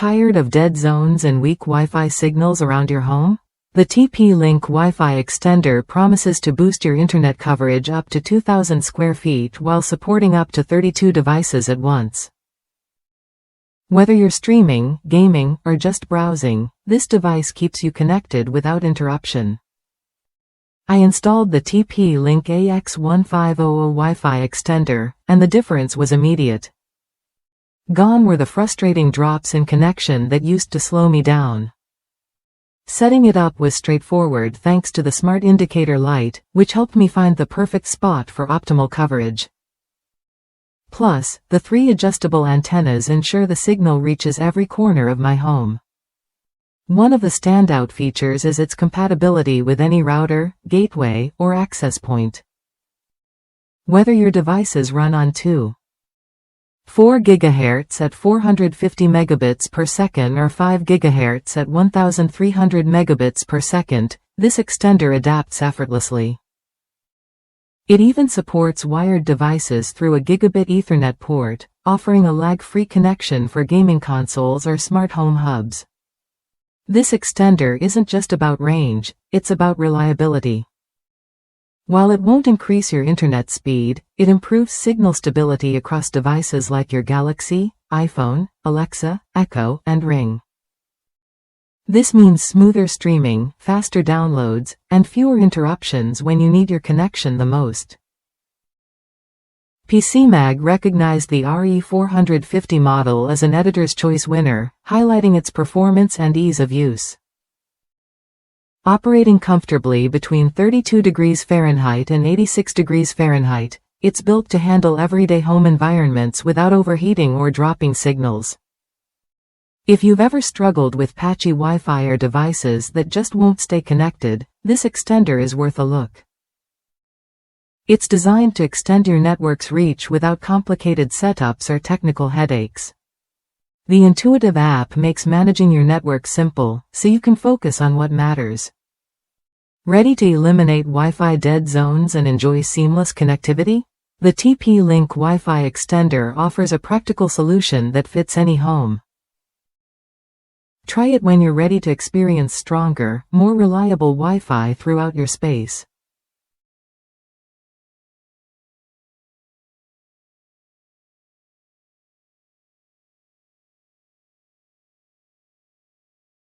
Tired of dead zones and weak Wi-Fi signals around your home? The TP-Link Wi-Fi extender promises to boost your internet coverage up to 2,000 square feet while supporting up to 32 devices at once. Whether you're streaming, gaming, or just browsing, this device keeps you connected without interruption. I installed the TP-Link AX1500 Wi-Fi extender, and the difference was immediate. Gone were the frustrating drops in connection that used to slow me down. Setting it up was straightforward thanks to the smart indicator light, which helped me find the perfect spot for optimal coverage. Plus, the 3 adjustable antennas ensure the signal reaches every corner of my home. One of the standout features is its compatibility with any router, gateway, or access point. Whether your devices run on 4 GHz at 450 megabits per second or 5 GHz at 1300 megabits per second, this extender adapts effortlessly. It even supports wired devices through a gigabit Ethernet port, offering a lag-free connection for gaming consoles or smart home hubs. This extender isn't just about range, it's about reliability. While it won't increase your internet speed, it improves signal stability across devices like your Galaxy, iPhone, Alexa, Echo, and Ring. This means smoother streaming, faster downloads, and fewer interruptions when you need your connection the most. PCMag recognized the RE450 model as an Editor's Choice winner, highlighting its performance and ease of use. Operating comfortably between 32 degrees Fahrenheit and 86 degrees Fahrenheit, it's built to handle everyday home environments without overheating or dropping signals. If you've ever struggled with patchy Wi-Fi or devices that just won't stay connected, this extender is worth a look. It's designed to extend your network's reach without complicated setups or technical headaches. The intuitive app makes managing your network simple, so you can focus on what matters. Ready to eliminate Wi-Fi dead zones and enjoy seamless connectivity? The TP-Link Wi-Fi extender offers a practical solution that fits any home. Try it when you're ready to experience stronger, more reliable Wi-Fi throughout your space.